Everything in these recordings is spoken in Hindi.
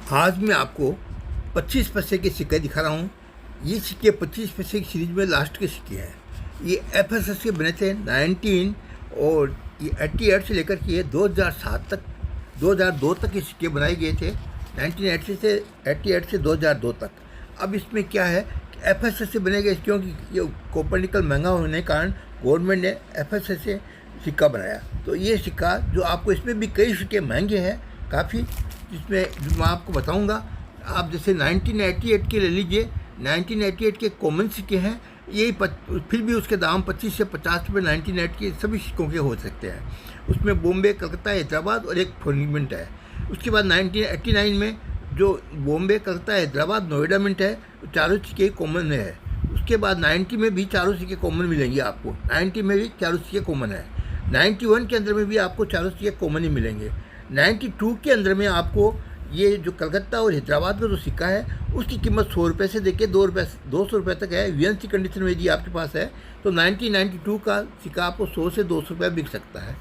आज मैं आपको 25 पैसे के सिक्के दिखा रहा हूँ। ये सिक्के 25 पैसे की सीरीज में लास्ट के सिक्के हैं। ये एफएसएस के बने थे 19 और ये 88 से लेकर के 2007 तक 2002 तक ये सिक्के बनाए गए थे। 1980 से 88 से 2002 तक। अब इसमें क्या है कि एफएसएस से बने गए क्योंकि ये कॉपर निकल महंगा होने के कारण गवर्नमेंट ने एफएसएस से सिक्का बनाया। तो ये सिक्का जो आपको इसमें भी कई सिक्के महंगे हैं काफ़ी, जिसमें मैं आपको बताऊंगा। आप जैसे 1988 के ले लीजिए। 1988 के कॉमन सिक्के हैं, यही फिर भी उसके दाम 25 से 50 रुपये 1988 के सभी सिक्कों के हो सकते हैं। उसमें बॉम्बे, कलकत्ता, हैदराबाद और एक फॉरेन मिंट है। उसके बाद 1989 में जो बॉम्बे, कलकत्ता, हैदराबाद, नोएडा मिंट है, चारों सिक्के कॉमन में है। उसके बाद 90 में भी चारों सिक्के कॉमन मिलेंगे आपको। 90 में भी चारों सिक्के कॉमन है। 91 के अंदर में भी आपको चारों सिक्के कॉमन ही मिलेंगे। 92 के अंदर में आपको ये जो कलकत्ता और हैदराबाद का जो सिक्का है उसकी कीमत 100 रुपये से देके 200 रुपये तक है। वीएनसी कंडीशन में यदि आपके पास है तो 1992 का सिक्का आपको 100 से 200 रुपये बिक सकता है।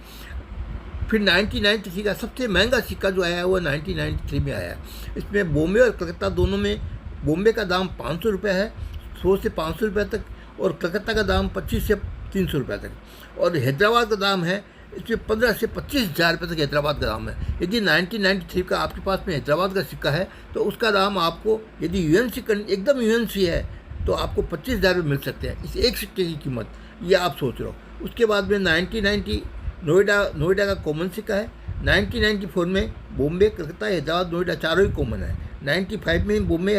फिर 1993 का सबसे महंगा सिक्का जो आया है वो 1993 में आया है। इसमें बॉम्बे और कलकत्ता दोनों में बॉम्बे का दाम 500 रुपये है, 100 से 500 रुपये तक, और कलकत्ता का दाम 25 से 300 रुपये तक, और हैदराबाद का दाम है इसमें 15 से 25,000 रुपये तक हैदराबाद का दाम है। यदि 1993 का आपके पास में हैदराबाद का सिक्का है तो उसका दाम आपको, यदि यूएनसी एकदम यूएनसी है, तो आपको 25,000 रुपये मिल सकते हैं इस एक सिक्के की कीमत। ये आप सोच रहे हो। उसके बाद में 1990 नोएडा का कॉमन सिक्का है। 1994 में बॉम्बे, कलकत्ता, हैदराबाद, नोएडा चारों ही कॉमन है। 95 में बॉम्बे,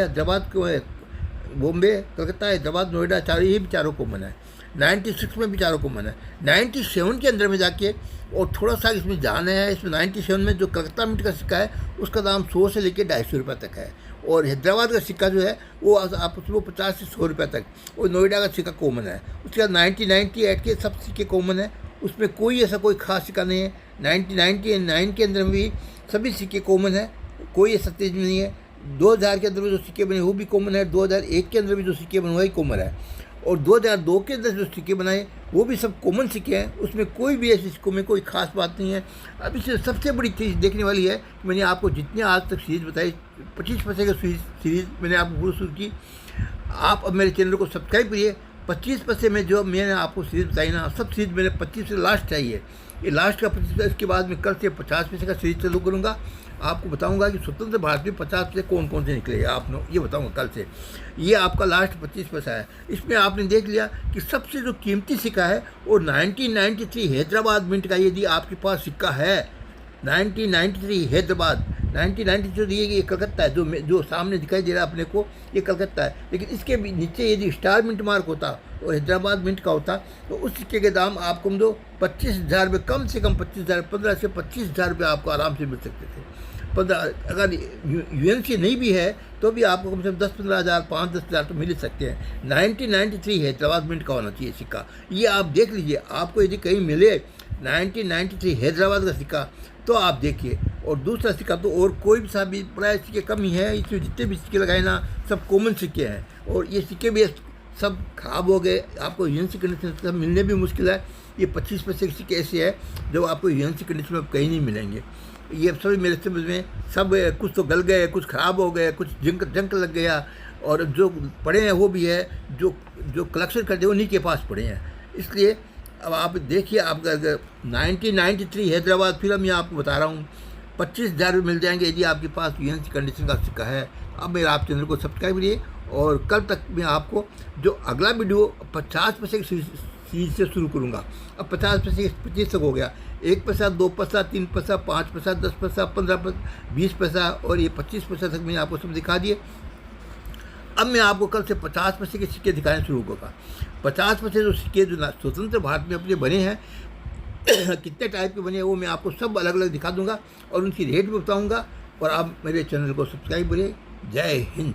कलकत्ता, हैदराबाद, नोएडा चारों कॉमन है। 96 में भी चारों कॉमन है। 97 के अंदर में जाके और थोड़ा सा इसमें जाना है। इसमें 97 में जो कलकत्ता मिंट का सिक्का है उसका दाम 100 से लेकर 250 रुपये तक है, और हैदराबाद का सिक्का जो है वो आप उसमें 50 से 100 रुपये तक, और नोएडा का सिक्का कॉमन है। उसके बाद 1998 के सब सिक्के कॉमन है, उसमें कोई ऐसा कोई खास सिक्का नहीं है। 1999 के अंदर भी सभी सिक्के कॉमन है, कोई ऐसा तेज नहीं है। 2000 के अंदर में जो सिक्के बने वो भी कॉमन है। 2001 के अंदर भी जो सिक्के बने वही कॉमन है, और 2002 के अंदर जो सिक्के बनाए वो भी सब कॉमन सिक्के हैं। उसमें कोई भी ऐसे सिक्कों में कोई खास बात नहीं है। अब इससे सबसे बड़ी चीज़ देखने वाली है कि मैंने आपको जितने आज तक सीरीज़ बताई, 25 पैसे की सीरीज़ मैंने आपको पूरी शुरू की। आप अब मेरे चैनल को सब्सक्राइब करिए। 25 पैसे में जो मैंने आपको सीरीज़ बताई ना, सब सीरीज़ मैंने 25 से लास्ट चाहिए। ये लास्ट का 25 पैसे, इसके बाद मैं कल से 50 पैसे का सीरीज़ चालू करूँगा। आपको बताऊंगा कि स्वतंत्र भारत में 50 पैसे कौन कौन से निकले, आपने ये बताऊंगा कल से। ये आपका लास्ट 25 पैसा है। इसमें आपने देख लिया कि सबसे जो कीमती सिक्का है वो 1993 हैदराबाद मिंट का, यदि आपके पास सिक्का है 1993 हैदराबाद। 1993 ये कलकत्ता है, जो सामने दिखाई दे रहा है अपने को, ये कलकत्ता है। लेकिन इसके भी नीचे यदि स्टार मिंट मार्क होता और हैदराबाद मिंट का होता तो उस सिक्के के दाम आपको जो 25,000 रुपये, कम से कम 25,000, 15 से 25,000 रुपये आपको आराम से मिल सकते थे। 15, अगर यूएनसी नहीं भी है तो भी आपको कम से कम 10-15 हज़ार, 5-10 हज़ार तो मिल सकते हैं। 1993 हैदराबाद मिंट का होना चाहिए सिक्का। ये आप देख लीजिए, आपको यदि कहीं मिले 1993 हैदराबाद का सिक्का तो आप देखिए। और दूसरा सिक्का तो और कोई भी सा भी प्राइस सिक्के कम ही है। इसमें जितने भी सिक्के लगाए ना सब कॉमन सिक्के हैं, और ये सिक्के भी सब खराब हो गए। आपको यूएनसी कंडीशन सब मिलने भी मुश्किल है। ये 25 पैसे के सिक्के ऐसे है जो आपको यूएनसी कंडीशन में कहीं नहीं मिलेंगे। ये सभी मेरे समझ में सब कुछ तो गल गए, कुछ ख़राब हो गए, कुछ जंक लग गया, और जो पड़े हैं वो भी है, जो कलेक्शन करते हैं उन्हीं के पास पड़े हैं। इसलिए अब आप देखिए, आप 1993 हैदराबाद फिर मैं आपको बता रहा हूँ 25,000 रुपये मिल जाएंगे यदि आपके पास यूएनसी कंडीशन का सिक्का है। अब मेरा आप चैनल को सब्सक्राइब करिए, और कल तक मैं आपको जो अगला वीडियो 50 पैसे की सीरीज से शुरू करूँगा। अब 50 पैसे 25 तक हो गया। 1 पैसा, 2 पैसा, 3 पैसा, 5 पैसा, 10 पैसा, 15 पैसा, 20 पैसा, और ये 25 पैसा तक मैंने आपको सब दिखा दिए। अब मैं आपको कल से 50 पैसे के सिक्के दिखाने शुरू करूँगा। 50 पैसे जो सिक्के जो स्वतंत्र भारत में अपने बने हैं कितने टाइप के बने हैं वो मैं आपको सब अलग अलग दिखा दूँगा, और उनकी रेट भी बताऊँगा। और आप मेरे चैनल को सब्सक्राइब करिए। जय हिंद।